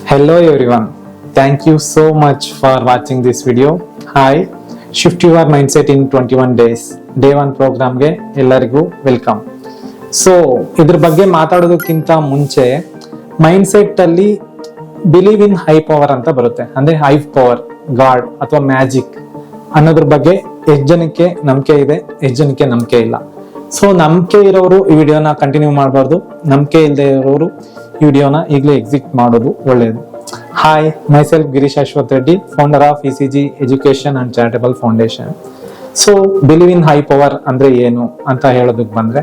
Hello everyone. Thank you so much for watching this video. Hi, Shift Your Mindset in 21 days. Day 1 ಪ್ರೋಗ್ರಾಮ್ಗೆ ಎಲ್ಲರಿಗೂ welcome. So ಇದ್ರ ಬಗ್ಗೆ ಮಾತಾಡೋದಕ್ಕಿಂತ ಮುಂಚೆ mindset ಅಲ್ಲಿ believe in high power ಅಂತ ಬರುತ್ತೆ. ಅಂದ್ರೆ ಹೈ ಪವರ್, ಗಾಡ್ ಅಥವಾ ಮ್ಯಾಜಿಕ್ ಅನ್ನೋದ್ರ ಬಗ್ಗೆ ಎಷ್ಟು ಜನಕ್ಕೆ ನಂಬಿಕೆ ಇದೆ, ಎಷ್ಟು ಜನಕ್ಕೆ ನಂಬಿಕೆ ಇಲ್ಲ. ಸೊ ನಂಬಿಕೆ ಇರೋರು ಈ ವಿಡಿಯೋನ ಕಂಟಿನ್ಯೂ ಮಾಡಬಾರ್ದು, ನಂಬಿಕೆ ಇಲ್ಲದೆ ಇರೋರು ಈ ವಿಡಿಯೋನ ಈಗಲೇ ಎಕ್ಸಿಟ್ ಮಾಡೋದು ಒಳ್ಳೆಯದು. Hi, my self Girish Ashwath Reddy, founder of ECG education and charitable foundation. So believe in high power ಅಂದ್ರೆ ಏನು ಅಂತ ಹೇಳೋದಕ್ಕೆ ಬಂದ್ರೆ,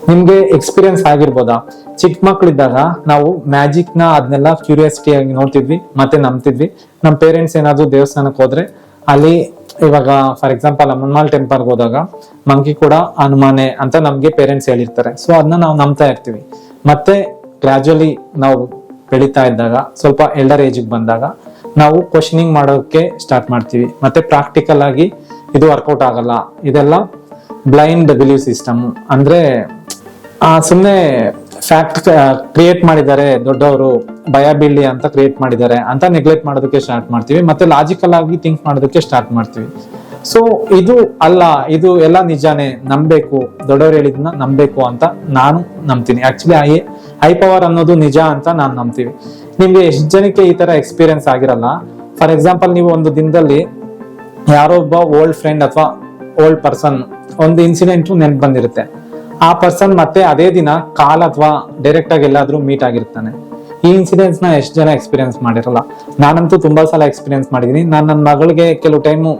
ನಿಮ್ಗೆ ಎಕ್ಸ್ಪೀರಿಯನ್ಸ್ ಆಗಿರ್ಬೋದಾ? ಚಿಕ್ಕ ಮಕ್ಳಿದ್ದಾಗ ನಾವು ಮ್ಯಾಜಿಕ್ ನ ಅದನ್ನೆಲ್ಲ ಕ್ಯೂರಿಯಾಸಿಟಿ ಆಗಿ ನೋಡ್ತಿದ್ವಿ, ಮತ್ತೆ ನಂಬ್ತಿದ್ವಿ. ನಮ್ಮ ಪೇರೆಂಟ್ಸ್ ಏನಾದ್ರು ದೇವಸ್ಥಾನಕ್ಕೆ ಹೋದ್ರೆ ಅಲ್ಲಿ ಇವಾಗ ಫಾರ್ ಎಕ್ಸಾಂಪಲ್ ಹನುಮಾನ್ ಟೆಂಪಲ್ಗೆ ಹೋದಾಗ ಮಂಕಿ ಕೂಡ ಹನುಮಾನೆ ಅಂತ ನಮ್ಗೆ ಪೇರೆಂಟ್ಸ್ ಹೇಳಿರ್ತಾರೆ. ಸೊ ಅದನ್ನ ನಾವು ನಂಬ್ತಾ ಇರ್ತೀವಿ. ಮತ್ತೆ ಗ್ರಾಜುವಲಿ ನಾವು ಬೆಳೀತಾ ಇದ್ದಾಗ, ಸ್ವಲ್ಪ ಎಲ್ಡರ್ ಏಜ್ಗೆ ಬಂದಾಗ ನಾವು ಕ್ವಶನಿಂಗ್ ಮಾಡೋಕೆ ಸ್ಟಾರ್ಟ್ ಮಾಡ್ತೀವಿ. ಮತ್ತೆ ಪ್ರಾಕ್ಟಿಕಲ್ ಆಗಿ ಇದು ವರ್ಕೌಟ್ ಆಗಲ್ಲ, ಇದೆಲ್ಲ ಬ್ಲೈಂಡ್ ಬಿಲೀವ್ ಸಿಸ್ಟಮ್. ಅಂದ್ರೆ ಸುಮ್ಮನೆ ಫ್ಯಾಕ್ಟ್ ಕ್ರಿಯೇಟ್ ಮಾಡಿದ್ದಾರೆ ದೊಡ್ಡವರು, ಭಯ ಬೀಳಿ ಅಂತ ಕ್ರಿಯೇಟ್ ಮಾಡಿದ್ದಾರೆ ಅಂತ ನೆಗ್ಲೆಕ್ಟ್ ಮಾಡೋದಕ್ಕೆ ಸ್ಟಾರ್ಟ್ ಮಾಡ್ತೀವಿ. ಮತ್ತೆ ಲಾಜಿಕಲ್ ಆಗಿ ಥಿಂಕ್ ಮಾಡೋದಕ್ಕೆ ಸ್ಟಾರ್ಟ್ ಮಾಡ್ತೀವಿ. ಸೊ ಇದು ಅಲ್ಲ, ಇದು ಎಲ್ಲ ನಿಜಾನೇ, ನಂಬಬೇಕು, ದೊಡ್ಡವರು ಹೇಳಿದ್ನ ನಂಬಬೇಕು ಅಂತ ನಾನು ನಂಬ್ತೀನಿ. ಆಕ್ಚುಲಿ ಹೈ ಪವರ್ ಅನ್ನೋದು ನಿಜ ಅಂತ ನಾನು ನಂಬ್ತೀವಿ. ನಿಮ್ಗೆ ಎಷ್ಟು ಜನಕ್ಕೆ ಈ ತರ ಎಕ್ಸ್ಪೀರಿಯನ್ಸ್ ಆಗಿರಲ್ಲ? ಫಾರ್ ಎಕ್ಸಾಂಪಲ್, ನೀವು ಒಂದು ದಿನದಲ್ಲಿ ಯಾರೋ ಒಬ್ಬ ಓಲ್ಡ್ ಫ್ರೆಂಡ್ ಅಥವಾ ಓಲ್ಡ್ ಪರ್ಸನ್ ಒಂದು ಇನ್ಸಿಡೆಂಟ್ ನೆನ್ಪು ಬಂದಿರುತ್ತೆ. ಆ ಪರ್ಸನ್ ಮತ್ತೆ ಅದೇ ದಿನ ಕಾಲ್ ಅಥವಾ ಡೈರೆಕ್ಟ್ ಆಗಿ ಎಲ್ಲಾದ್ರೂ ಮೀಟ್ ಆಗಿರ್ತಾನೆ. ಈ ಇನ್ಸಿಡೆಂಟ್ಸ್ ನ ಎಷ್ಟು ಜನ ಎಕ್ಸ್ಪೀರಿಯನ್ಸ್ ಮಾಡಿರಲ್ಲ? ನಾನಂತೂ ತುಂಬಾ ಸಲ ಎಕ್ಸ್ಪೀರಿಯನ್ಸ್ ಮಾಡಿದೀನಿ. ನಾನು ನನ್ನ ಮಗಳಿಗೆ ಕೆಲವು ಟೈಮು,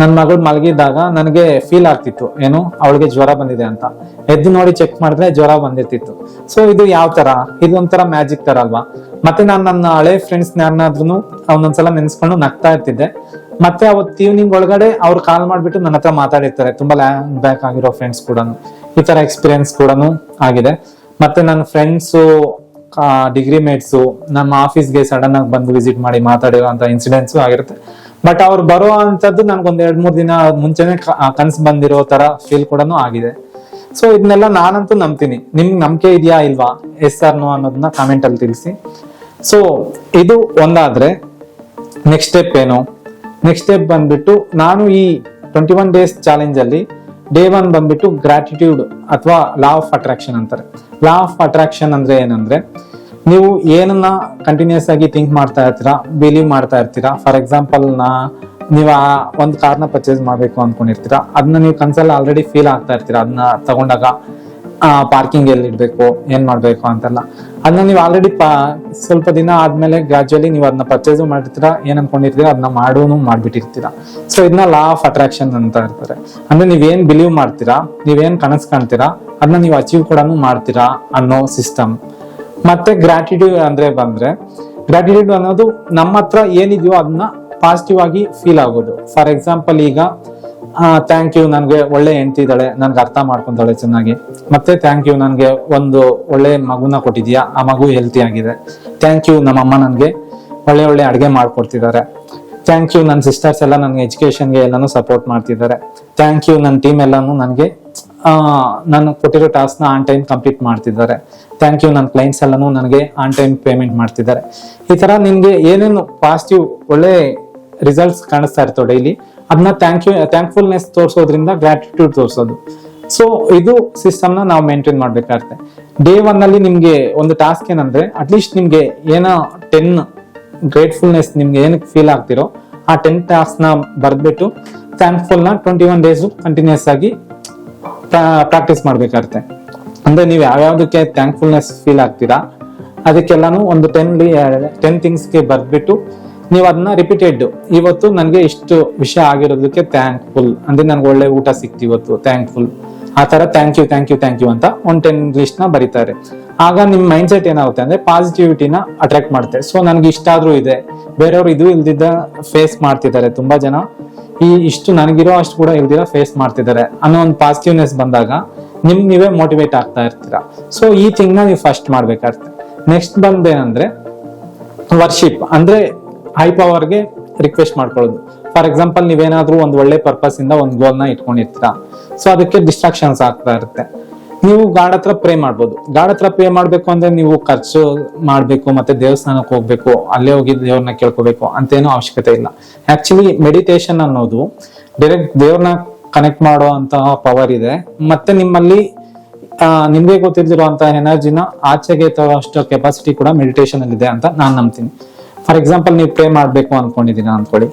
ನನ್ನ ಮಗಳು ಮಲಗಿದ್ದಾಗ ನನಗೆ ಫೀಲ್ ಆಗ್ತಿತ್ತು, ಏನು ಅವಳಿಗೆ ಜ್ವರ ಬಂದಿದೆ ಅಂತ. ಎದ್ದು ನೋಡಿ ಚೆಕ್ ಮಾಡಿದ್ರೆ ಜ್ವರ ಬಂದಿರ್ತಿತ್ತು. ಸೊ ಇದು ಯಾವ ತರ? ಇದು ಒಂಥರ ಮ್ಯಾಜಿಕ್ ತರ ಅಲ್ವಾ? ಮತ್ತೆ ನಾನು ನನ್ನ ಹಳೆ ಫ್ರೆಂಡ್ಸ್ ಯಾರನ್ನಾದ್ರೂ ಅವನೊಂದ್ಸಲ ನೆನ್ಸ್ಕೊಂಡು ನಗ್ತಾ ಇರ್ತಿದ್ದೆ. ಮತ್ತೆ ಅವತ್ತು ಈವ್ನಿಂಗ್ ಒಳಗಡೆ ಅವ್ರು ಕಾಲ್ ಮಾಡ್ಬಿಟ್ಟು ನನ್ನ ಹತ್ರ ಮಾತಾಡಿರ್ತಾರೆ. ತುಂಬಾ ಲ್ಯಾಂಗ್ ಬ್ಯಾಕ್ ಆಗಿರೋ ಫ್ರೆಂಡ್ಸ್ ಕೂಡ ಈ ತರ ಎಕ್ಸ್ಪೀರಿಯನ್ಸ್ ಕೂಡ ಆಗಿದೆ. ಮತ್ತೆ ನನ್ನ ಫ್ರೆಂಡ್ಸು, ಡಿಗ್ರಿ ಮೇಟ್ಸು ನಮ್ಮ ಆಫೀಸ್ಗೆ ಸಡನ್ ಆಗಿ ಬಂದು ವಿಸಿಟ್ ಮಾಡಿ ಮಾತಾಡಿರೋ ಅಂತ ಇನ್ಸಿಡೆಂಟ್ಸು ಆಗಿರುತ್ತೆ. ಬಟ್ ಅವ್ರು ಬರೋ ಅಂತದ್ದು ನನ್ಗೊಂದ್ 2-3 ದಿನ ಮುಂಚೆನೆ ಕನ್ಸು ಬಂದಿರೋ ತರ ಫೀಲ್ ಕೂಡ ಆಗಿದೆ. ಸೊ ಇದನ್ನೆಲ್ಲ ನಾನಂತೂ ನಂಬ್ತೀನಿ. ನಿಮ್ಗೆ ನಂಬಿಕೆ ಇದೆಯಾ ಇಲ್ವಾ? ಎಸ್ ಆರ್ ನೋ ಅನ್ನೋದನ್ನ ಕಾಮೆಂಟ್ ಅಲ್ಲಿ ತಿಳಿಸಿ. ಸೊ ಇದು ಒಂದಾದ್ರೆ ನೆಕ್ಸ್ಟ್ ಸ್ಟೆಪ್ ಏನು? ನೆಕ್ಸ್ಟ್ ಸ್ಟೆಪ್ ಬಂದ್ಬಿಟ್ಟು, ನಾನು ಈ 21 ಡೇಸ್ ಚಾಲೆಂಜ್ ಅಲ್ಲಿ ಡೇ 1 ಬಂದ್ಬಿಟ್ಟು ಗ್ರಾಟಿಟ್ಯೂಡ್ ಅಥವಾ ಲಾ ಆಫ್ ಅಟ್ರಾಕ್ಷನ್ ಅಂತಾರೆ. ಲಾ ಆಫ್ ಅಟ್ರಾಕ್ಷನ್ ಅಂದ್ರೆ ಏನಂದ್ರೆ, ನೀವು ಏನನ್ನ ಕಂಟಿನ್ಯೂಸ್ ಆಗಿ ಥಿಂಕ್ ಮಾಡ್ತಾ ಇರ್ತೀರಾ, ಬಿಲೀವ್ ಮಾಡ್ತಾ ಇರ್ತೀರಾ. ಫಾರ್ ಎಕ್ಸಾಂಪಲ್, ನೀವು ಒಂದು ಕಾರ್ನ ಪರ್ಚೇಸ್ ಮಾಡ್ಬೇಕು ಅನ್ಕೊಂಡಿರ್ತೀರಾ, ಅದನ್ನ ನೀವು ಕನ್ಸಲ್ಲಿ ಆಲ್ರೆಡಿ ಫೀಲ್ ಆಗ್ತಾ ಇರ್ತೀರಾ. ಅದನ್ನ ತಗೊಂಡಾಗ ಪಾರ್ಕಿಂಗ್ ಎಲ್ಲಿ ಇಡ್ಬೇಕು, ಏನ್ ಮಾಡ್ಬೇಕು ಅಂತೆಲ್ಲ ಅದನ್ನ ನೀವು ಆಲ್ರೆಡಿ ಸ್ವಲ್ಪ ದಿನ ಆದ್ಮೇಲೆ ಗ್ರಾಜುವಲಿ ನೀವು ಅದನ್ನ ಪರ್ಚೇಸ್ ಮಾಡಿರ್ತೀರಾ. ಏನ್ ಅನ್ಕೊಂಡಿರ್ತೀರಾ ಅದನ್ನ ಮಾಡ್ಬಿಟ್ಟಿರ್ತೀರಾ. ಸೊ ಇದನ್ನ ಲಾ ಆಫ್ ಅಟ್ರಾಕ್ಷನ್ ಅಂತ ಇರ್ತಾರೆ. ಅಂದ್ರೆ ನೀವೇನ್ ಬಿಲೀವ್ ಮಾಡ್ತೀರಾ, ನೀವೇನ್ ಕನಸು ಕಾಣ್ತೀರಾ, ಅದನ್ನ ನೀವು ಅಚೀವ್ ಕೂಡ ಮಾಡ್ತೀರಾ ಅನ್ನೋ ಸಿಸ್ಟಮ್. ಮತ್ತೆ ಗ್ರಾಟಿಟ್ಯೂಡ್ ಅಂದ್ರೆ ಬಂದ್ರೆ, ಗ್ರಾಟಿಟ್ಯೂಡ್ ಅನ್ನೋದು ನಮ್ಮ ಹತ್ರ ಏನಿದೆಯೋ ಅದನ್ನ ಪಾಸಿಟಿವ್ ಆಗಿ ಫೀಲ್ ಆಗೋದು. ಫಾರ್ ಎಕ್ಸಾಂಪಲ್, ಈಗ ಥ್ಯಾಂಕ್ ಯು, ನನ್ಗೆ ಒಳ್ಳೆ ಹೆಂಡತಿ ಇದ್ದಾಳೆ, ನನ್ಗೆ ಅರ್ಥ ಮಾಡ್ಕೊಂತಾಳೆ ಚೆನ್ನಾಗಿ. ಮತ್ತೆ ಥ್ಯಾಂಕ್ ಯು, ನನ್ಗೆ ಒಂದು ಒಳ್ಳೆ ಮಗುನ ಕೊಟ್ಟಿದ್ಯಾ, ಆ ಮಗು ಹೆಲ್ತಿ ಆಗಿದೆ. ಥ್ಯಾಂಕ್ ಯು, ನಮ್ಮಮ್ಮ ನನ್ಗೆ ಒಳ್ಳೆ ಒಳ್ಳೆ ಅಡುಗೆ ಮಾಡ್ಕೊಡ್ತಿದ್ದಾರೆ. ಥ್ಯಾಂಕ್ ಯು, ನನ್ನ ಸಿಸ್ಟರ್ಸ್ ಎಲ್ಲ ನನ್ಗೆ ಎಜುಕೇಶನ್ಗೆ ಎಲ್ಲಾನು ಸಪೋರ್ಟ್ ಮಾಡ್ತಿದ್ದಾರೆ. ಥ್ಯಾಂಕ್ ಯು, ನನ್ನ ಟೀಮ್ ಎಲ್ಲಾನು ನನ್ಗೆ ನಾನು ಕೊಟ್ಟಿರೋ ಟಾಸ್ಕ್ ನ ಆನ್ ಟೈಮ್ ಕಂಪ್ಲೀಟ್ ಮಾಡ್ತಿದ್ದಾರೆ. ಥ್ಯಾಂಕ್ ಯು, ನನ್ನ ಕ್ಲೈಂಟ್ಸ್ ಎಲ್ಲಾನು ನನಗೆ ಆನ್ ಟೈಮ್ ಪೇಮೆಂಟ್ ಮಾಡ್ತಿದ್ದಾರೆ. ಈ ತರ ನಿಮ್ಗೆ ಏನೇನು ಪಾಸಿಟಿವ್ ಒಳ್ಳೆ ರಿಸಲ್ಟ್ಸ್ ಕಾಣಿಸ್ತಾ ಇರ್ತವೆ ಡೈಲಿ, ಅದನ್ನ ಥ್ಯಾಂಕ್ಫುಲ್ನೆಸ್ ತೋರಿಸೋದ್ರಿಂದ ಗ್ರಾಟಿಟ್ಯೂಡ್ ತೋರಿಸೋದು. ಸೊ ಇದು ಸಿಸ್ಟಮ್ ನ ನಾವು ಮೇಂಟೈನ್ ಮಾಡ್ಬೇಕಾಗುತ್ತೆ. ಡೇ 1 ಅಲ್ಲಿ ನಿಮ್ಗೆ ಒಂದು ಟಾಸ್ಕ್ ಏನಂದ್ರೆ, ಅಟ್ಲೀಸ್ಟ್ ನಿಮ್ಗೆ ಏನೋ 10 ಗ್ರೇಟ್ಫುಲ್ನೆಸ್ ನಿಮ್ಗೆ ಏನಕ್ಕೆ ಫೀಲ್ ಆಗ್ತಿರೋ ಆ 10 ಟಾಸ್ಕ್ ನ ಬರ್ದ್ಬಿಟ್ಟು ಥ್ಯಾಂಕ್ಫುಲ್ ನ 21 ಡೇಸ್ ಕಂಟಿನ್ಯೂಸ್ ಆಗಿ ಪ್ರಾಕ್ಟೀಸ್ ಮಾಡ್ಬೇಕಾಗುತ್ತೆ. ಅಂದ್ರೆ ನೀವು ಯಾವ್ಯಾವ್ದಕ್ಕೆ ಥ್ಯಾಂಕ್ಫುಲ್ನೆಸ್ ಫೀಲ್ ಆಗ್ತೀರಾ ಅದಕ್ಕೆಲ್ಲಾನು ಒಂದು 10 ಥಿಂಗ್ಸ್ಗೆ ಬರ್ದ್ಬಿಟ್ಟು ನೀವು ಅದನ್ನ ರಿಪೀಟೆಡ್, ಇವತ್ತು ನನಗೆ ಇಷ್ಟು ವಿಷಯ ಆಗಿರೋದಕ್ಕೆ ಥ್ಯಾಂಕ್ಫುಲ್, ಅಂದ್ರೆ ನನ್ಗೆ ಒಳ್ಳೆ ಊಟ ಸಿಕ್ತು ಇವತ್ತು, ಥ್ಯಾಂಕ್ಫುಲ್. ಆ ತರ ಥ್ಯಾಂಕ್ ಯು ಅಂತ ಒಂದು 10 ಲಿಸ್ಟ್ ನ ಬರೀತಾರೆ. ಆಗ ನಿಮ್ ಮೈಂಡ್ ಸೆಟ್ ಏನಾಗುತ್ತೆ ಅಂದ್ರೆ ಪಾಸಿಟಿವಿಟಿನ ಅಟ್ರಾಕ್ಟ್ ಮಾಡುತ್ತೆ. ಸೊ ನನ್ಗೆ ಇಷ್ಟ ಆದ್ರೂ ಇದೆ, ಬೇರೆಯವ್ರು ಇದು ಇಲ್ದಿದ್ದ ಫೇಸ್ ಮಾಡ್ತಿದ್ದಾರೆ, ತುಂಬಾ ಜನ ಇಷ್ಟು ನನಗಿರೋ ಅಷ್ಟು ಕೂಡ ಇಲ್ದಿರ ಫೇಸ್ ಮಾಡ್ತಿದ್ದಾರೆ ಅನ್ನೋ ಒಂದು ಪಾಸಿಟಿವ್ನೆಸ್ ಬಂದಾಗ ನೀವೇ ಮೋಟಿವೇಟ್ ಆಗ್ತಾ ಇರ್ತೀರಾ. ಸೊ ಈ ಥಿಂಗ್ ನ ನೀವು ಫಸ್ಟ್ ಮಾಡ್ಬೇಕಾಗುತ್ತೆ. ನೆಕ್ಸ್ಟ್ ಬಂದೇನಂದ್ರೆ ವರ್ಷಿಪ್, ಅಂದ್ರೆ ಹೈ ಪವರ್ಗೆ ರಿಕ್ವೆಸ್ಟ್ ಮಾಡ್ಕೊಳ್ಳೋದು. ಫಾರ್ ಎಕ್ಸಾಂಪಲ್, ನೀವೇನಾದ್ರೂ ಒಂದು ಒಳ್ಳೆ ಪರ್ಪಸ್ ಇಂದ ಒಂದು ಗೋಲ್ ನ ಇಟ್ಕೊಂಡಿರ್ತೀರಾ. ಸೊ ಅದಕ್ಕೆ ಡಿಸ್ಟ್ರಾಕ್ಷನ್ಸ್ ಆಗ್ತಾ ಇರುತ್ತೆ. ನೀವು ಗಾಡ್ ಹತ್ರ ಪ್ರೇ ಮಾಡ್ಬೋದು. ಗಾಡ್ ಹತ್ರ ಪ್ರೇ ಮಾಡ್ಬೇಕು ಅಂದ್ರೆ ನೀವು ಖರ್ಚು ಮಾಡ್ಬೇಕು, ಮತ್ತೆ ದೇವಸ್ಥಾನಕ್ಕೆ ಹೋಗ್ಬೇಕು, ಅಲ್ಲೇ ಹೋಗಿ ದೇವ್ರನ್ನ ಕೇಳ್ಕೋಬೇಕು ಅಂತೇನೋ ಅವಶ್ಯಕತೆ ಇಲ್ಲ. ಆಕ್ಚುಲಿ ಮೆಡಿಟೇಷನ್ ಅನ್ನೋದು ಡೈರೆಕ್ಟ್ ದೇವ್ರನ್ನ ಕನೆಕ್ಟ್ ಮಾಡೋ ಅಂತಹ ಪವರ್ ಇದೆ. ಮತ್ತೆ ನಿಮ್ಮಲ್ಲಿ ನಿಮ್ಗೆ ಗೊತ್ತಿಲ್ದಿರುವಂತಹ ಎನರ್ಜಿನ ಆಚೆಗೆ ತರೋಷ್ಟು ಕೆಪಾಸಿಟಿ ಕೂಡ ಮೆಡಿಟೇಷನ್ ಅಲ್ಲಿ ಇದೆ ಅಂತ ನಾನು ನಂಬ್ತೀನಿ. ಫಾರ್ ಎಕ್ಸಾಂಪಲ್, ನೀವು ಪ್ರೇ ಮಾಡ್ಬೇಕು ಅನ್ಕೊಂಡಿದೀನ ಅನ್ಕೊಳ್ಳಿ,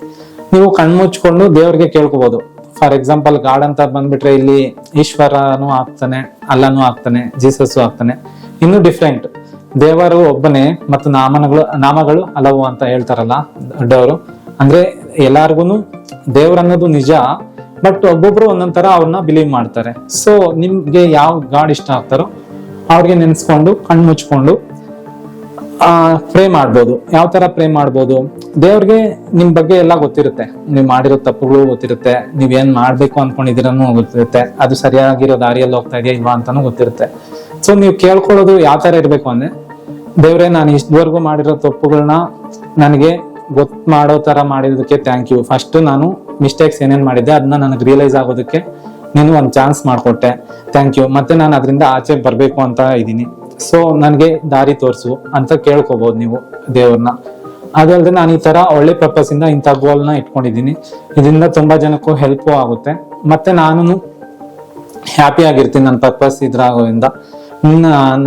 ನೀವು ಕಣ್ಮುಚ್ಕೊಂಡು ದೇವ್ರಿಗೆ ಕೇಳ್ಕೋಬಹುದು. ಫಾರ್ ಎಕ್ಸಾಂಪಲ್, ಗಾಡ್ ಅಂತ ಬಂದ್ಬಿಟ್ರೆ ಇಲ್ಲಿ ಈಶ್ವರನು ಆಗ್ತಾನೆ, ಅಲ್ಲನೂ ಆಗ್ತಾನೆ, ಜೀಸಸ್ಸು ಆಗ್ತಾನೆ. ಇನ್ನು ಡಿಫ್ರೆಂಟ್ ದೇವರು ಒಬ್ಬನೇ ಮತ್ತು ನಾಮಗಳು ಹಲವು ಅಂತ ಹೇಳ್ತಾರಲ್ಲ ದೊಡ್ಡವರು. ಅಂದ್ರೆ ಎಲ್ಲಾರ್ಗುನು ದೇವ್ರನ್ನೋದು ನಿಜ, ಬಟ್ ಒಬ್ಬೊಬ್ರು ಒಂದೊಂದ್ ತರ ಅವ್ರನ್ನ ಬಿಲೀವ್ ಮಾಡ್ತಾರೆ. ಸೊ ನಿಮ್ಗೆ ಯಾವ ಗಾಡ್ ಇಷ್ಟ ಆಗ್ತಾರೋ ಅವ್ರಿಗೆ ನೆನ್ಸ್ಕೊಂಡು ಕಣ್ಣು ಮುಚ್ಕೊಂಡು ಪ್ರೇ ಮಾಡ್ಬೋದು. ಯಾವ ತರ ಪ್ರೇ ಮಾಡ್ಬೋದು? ದೇವ್ರಿಗೆ ನಿಮ್ ಬಗ್ಗೆ ಎಲ್ಲ ಗೊತ್ತಿರುತ್ತೆ, ನೀವ್ ಮಾಡಿರೋ ತಪ್ಪುಗಳು ಗೊತ್ತಿರುತ್ತೆ, ನೀವ್ ಏನ್ ಮಾಡ್ಬೇಕು ಅನ್ಕೊಂಡಿದ್ದೀರನ್ನು ಗೊತ್ತಿರುತ್ತೆ, ಅದು ಸರಿಯಾಗಿರೋ ದಾರಿಯಲ್ಲಿ ಹೋಗ್ತಾ ಇದೆಯಾ ಇಲ್ವಾ ಅಂತಾನು ಗೊತ್ತಿರುತ್ತೆ. ಸೊ ನೀವು ಕೇಳ್ಕೊಳ್ಳೋದು ಯಾವ ತರ ಇರ್ಬೇಕು ಅಂದ್ರೆ, ದೇವ್ರೆ ನಾನು ಇಷ್ಟವರೆಗೂ ಮಾಡಿರೋ ತಪ್ಪುಗಳನ್ನ ನನಗೆ ಮಾಡೋ ತರ ಮಾಡಿರೋದಕ್ಕೆ ಥ್ಯಾಂಕ್ ಯು. ಫಸ್ಟ್ ನಾನು ಮಿಸ್ಟೇಕ್ಸ್ ಏನೇನ್ ಮಾಡಿದ್ದೆ ಅದನ್ನ ನನಗೆ ರಿಯಲೈಸ್ ಆಗೋದಕ್ಕೆ ನೀನು ಒಂದು ಚಾನ್ಸ್ ಮಾಡ್ಕೊಟ್ಟೆ, ಥ್ಯಾಂಕ್ ಯು. ಮತ್ತೆ ನಾನು ಅದರಿಂದ ಆಚೆ ಬರ್ಬೇಕು ಅಂತ ಇದ್ದೀನಿ, ಸೊ ನನಗೆ ದಾರಿ ತೋರಿಸು ಅಂತ ಕೇಳ್ಕೊಬಹುದು ನೀವು ದೇವ್ರನ್ನ. ಅದಲ್ಲದೆ ನಾನು ಈ ತರ ಒಳ್ಳೆ ಪರ್ಪಸ್ ಇಂದ ಇಂಥ ಗೋಲ್ನ ಇಟ್ಕೊಂಡಿದ್ದೀನಿ, ಇದರಿಂದ ತುಂಬಾ ಜನಕ್ಕೂ ಹೆಲ್ಪ್ ಆಗುತ್ತೆ, ಮತ್ತೆ ನಾನು ಹ್ಯಾಪಿ ಆಗಿರ್ತೀನಿ ನನ್ನ ಪರ್ಪಸ್ ಇದ್ರಾಗೋದ್ರಿಂದ.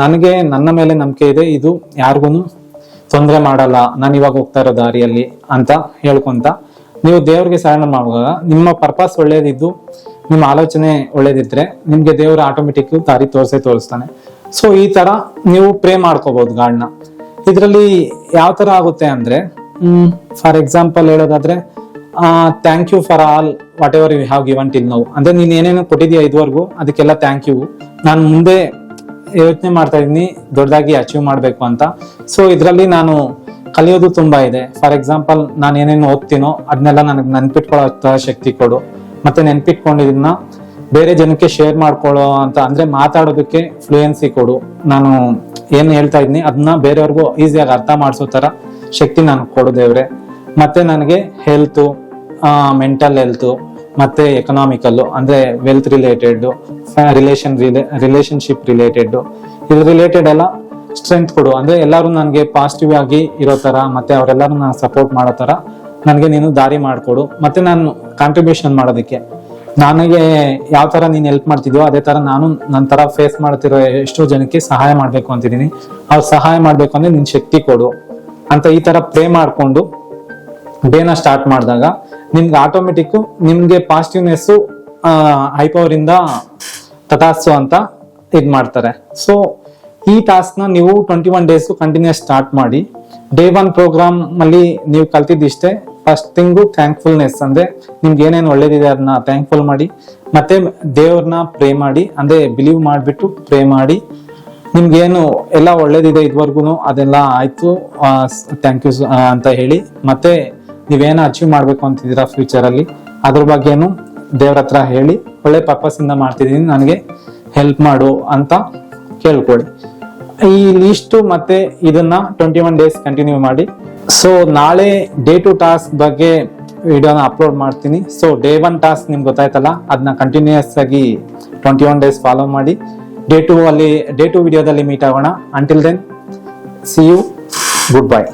ನನಗೆ ನನ್ನ ಮೇಲೆ ನಂಬಿಕೆ ಇದೆ, ಇದು ಯಾರಿಗೂ ತೊಂದರೆ ಮಾಡಲ್ಲ ನಾನು ಇವಾಗ ಹೋಗ್ತಾ ಇರೋ ದಾರಿಯಲ್ಲಿ ಅಂತ ಹೇಳ್ಕೊಂತ ನೀವು ದೇವ್ರಿಗೆ ಸಹಾಯ ಮಾಡುವಾಗ ನಿಮ್ಮ ಪರ್ಪಸ್ ಒಳ್ಳೇದಿದ್ದು, ನಿಮ್ಮ ಆಲೋಚನೆ ಒಳ್ಳೇದಿದ್ರೆ ನಿಮ್ಗೆ ದೇವ್ರ ಆಟೋಮೆಟಿಕ್ ದಾರಿ ತೋರಿಸ್ತಾನೆ. ಸೊ ಈ ತರ ನೀವು ಪ್ರೇ ಮಾಡ್ಕೋಬಹುದು ಗಾಡ್ನ. ಇದರಲ್ಲಿ ಯಾವ ತರ ಆಗುತ್ತೆ ಅಂದ್ರೆ, ಫಾರ್ ಎಕ್ಸಾಂಪಲ್ ಹೇಳೋದಾದ್ರೆ, thank you for all whatever you have given till now. ಅಂದ್ರೆ ನೀನ್ ಏನೇನು ಕೊಟ್ಟಿದ್ಯಾ ಇದುವರೆಗೂ ಅದಕ್ಕೆಲ್ಲ ಥ್ಯಾಂಕ್ ಯು. ನಾನು ಮುಂದೆ ಯೋಚನೆ ಮಾಡ್ತಾ ಇದೀನಿ ದೊಡ್ಡದಾಗಿ ಅಚೀವ್ ಮಾಡ್ಬೇಕು ಅಂತ. ಸೊ ಇದರಲ್ಲಿ ನಾನು ಕಲಿಯೋದು ತುಂಬಾ ಇದೆ. ಫಾರ್ ಎಕ್ಸಾಂಪಲ್, ನಾನು ಏನೇನು ಓದ್ತೀನೋ ಅದನ್ನೆಲ್ಲ ನನಗೆ ನೆನ್ಪಿಟ್ಕೊಳ್ಳೋ ಶಕ್ತಿ ಕೊಡು, ಮತ್ತೆ ನೆನ್ಪಿಟ್ಕೊಂಡಿದ್ದನ್ನ ಬೇರೆ ಜನಕ್ಕೆ ಶೇರ್ ಮಾಡ್ಕೊಳ್ಳೋ ಅಂತ, ಅಂದ್ರೆ ಮಾತಾಡೋದಕ್ಕೆ ಫ್ಲೂಯೆನ್ಸಿ ಕೊಡು. ನಾನು ಏನ್ ಹೇಳ್ತಾ ಇದೀನಿ ಅದನ್ನ ಬೇರೆಯವ್ರಿಗೂ ಈಸಿಯಾಗಿ ಅರ್ಥ ಮಾಡಿಸೋ ತರ ಶಕ್ತಿ ನನಗೆ ಕೊಡು ದೇವ್ರೆ. ಮತ್ತೆ ನನಗೆ ಹೆಲ್ತ್, ಮೆಂಟಲ್ ಹೆಲ್ತ್, ಮತ್ತೆ ಎಕನಾಮಿಕಲ್ ಅಂದ್ರೆ ವೆಲ್ತ್ ರಿಲೇಟೆಡ್, ರಿಲೇಶನ್ಶಿಪ್ ರಿಲೇಟೆಡ್, ಇದು ರಿಲೇಟೆಡ್ ಎಲ್ಲ ಸ್ಟ್ರೆಂತ್ ಕೊಡು. ಅಂದ್ರೆ ಎಲ್ಲರೂ ನನಗೆ ಪಾಸಿಟಿವ್ ಆಗಿ ಇರೋ ತರ, ಮತ್ತೆ ಅವರೆಲ್ಲರೂ ನಾನು ಸಪೋರ್ಟ್ ಮಾಡೋ ತರ ನನಗೆ ನೀನು ದಾರಿ ಮಾಡ್ಕೊಡು. ಮತ್ತೆ ನಾನು ಕಾಂಟ್ರಿಬ್ಯೂಷನ್ ಮಾಡೋದಕ್ಕೆ ನನಗೆ ಯಾವ ತರ ನೀನ್ ಹೆಲ್ಪ್ ಮಾಡ್ತಿದ್ಯೋ ಅದೇ ತರ ನಾನು ನನ್ನ ತರ ಫೇಸ್ ಮಾಡ್ತಿರೋ ಎಷ್ಟೋ ಜನಕ್ಕೆ ಸಹಾಯ ಮಾಡ್ಬೇಕು ಅಂತಿದ್ದೀನಿ. ಅವ್ರು ಸಹಾಯ ಮಾಡ್ಬೇಕು ಅಂದ್ರೆ ನಿನ್ ಶಕ್ತಿ ಕೊಡು ಅಂತ ಈ ತರ ಪ್ರೇ ಮಾಡ್ಕೊಂಡು ಡೇನ ಸ್ಟಾರ್ಟ್ ಮಾಡಿದಾಗ ನಿಮ್ಗೆ ಆಟೋಮೆಟಿಕ್ ನಿಮ್ಗೆ ಪಾಸಿಟಿವ್ನೆಸ್ ಹೈ ಪವರ್ ಇಂದ ತಥಾಸ್ತು ಅಂತ ಇದ್ ಮಾಡ್ತಾರೆ. ಸೊ ಈ ಟಾಸ್ಕ್ ನ ನೀವು 21 ಡೇಸ್ ಕಂಟಿನ್ಯೂಸ್ ಸ್ಟಾರ್ಟ್ ಮಾಡಿ. ಡೇ 1 ಪ್ರೋಗ್ರಾಮ್ ಅಲ್ಲಿ ನೀವು ಕಲ್ತಿದ್ದಿಷ್ಟೇ. ಫಸ್ಟ್ ಥಿಂಗು ಥ್ಯಾಂಕ್ಫುಲ್ನೆಸ್, ಅಂದ್ರೆ ನಿಮ್ಗೆ ಏನೇನು ಒಳ್ಳೇದಿದೆ ಅದನ್ನ ಥ್ಯಾಂಕ್ಫುಲ್ ಮಾಡಿ, ಮತ್ತೆ ದೇವ್ರನ್ನ ಪ್ರೇ ಮಾಡಿ, ಅಂದ್ರೆ ಬಿಲೀವ್ ಮಾಡ್ಬಿಟ್ಟು ಪ್ರೇ ಮಾಡಿ. ನಿಮ್ಗೇನು ಎಲ್ಲ ಒಳ್ಳೇದಿದೆ ಇದುವರೆಗೂ ಅದೆಲ್ಲ ಆಯ್ತು, ಥ್ಯಾಂಕ್ ಯು ಅಂತ ಹೇಳಿ, ಮತ್ತೆ ನೀವೇನ ಅಚೀವ್ ಮಾಡ್ಬೇಕು ಅಂತಿದ್ದೀರಾ ಫ್ಯೂಚರ್ ಅಲ್ಲಿ ಅದ್ರ ಬಗ್ಗೆನು ದೇವ್ರ ಹತ್ರ ಹೇಳಿ, ಒಳ್ಳೆ ಪರ್ಪಸ್ ಇಂದ ಮಾಡ್ತಿದೀನಿ ನನಗೆ ಹೆಲ್ಪ್ ಮಾಡು ಅಂತ ಕೇಳ್ಕೊಳ್ಳಿ. ಈ ಲೀಸ್ಟ್ ಮತ್ತೆ ಇದನ್ನ 21 ಡೇಸ್ ಕಂಟಿನ್ಯೂ ಮಾಡಿ. ಸೊ ನಾಳೆ ಡೇ 2 ಟಾಸ್ಕ್ ಬಗ್ಗೆ ವಿಡಿಯೋನ ಅಪ್ಲೋಡ್ ಮಾಡ್ತೀನಿ. ಸೊ ಡೇ 1 ಟಾಸ್ಕ್ ನಿಮ್ಗೆ ಗೊತ್ತಾಯ್ತಲ್ಲ, ಅದನ್ನ ಕಂಟಿನ್ಯೂಸ್ ಆಗಿ 21 ಡೇಸ್ ಫಾಲೋ ಮಾಡಿ. ಡೇ 2 ವಿಡಿಯೋದಲ್ಲಿ ಮೀಟ್ ಆಗೋಣ. Until then see you, good bye.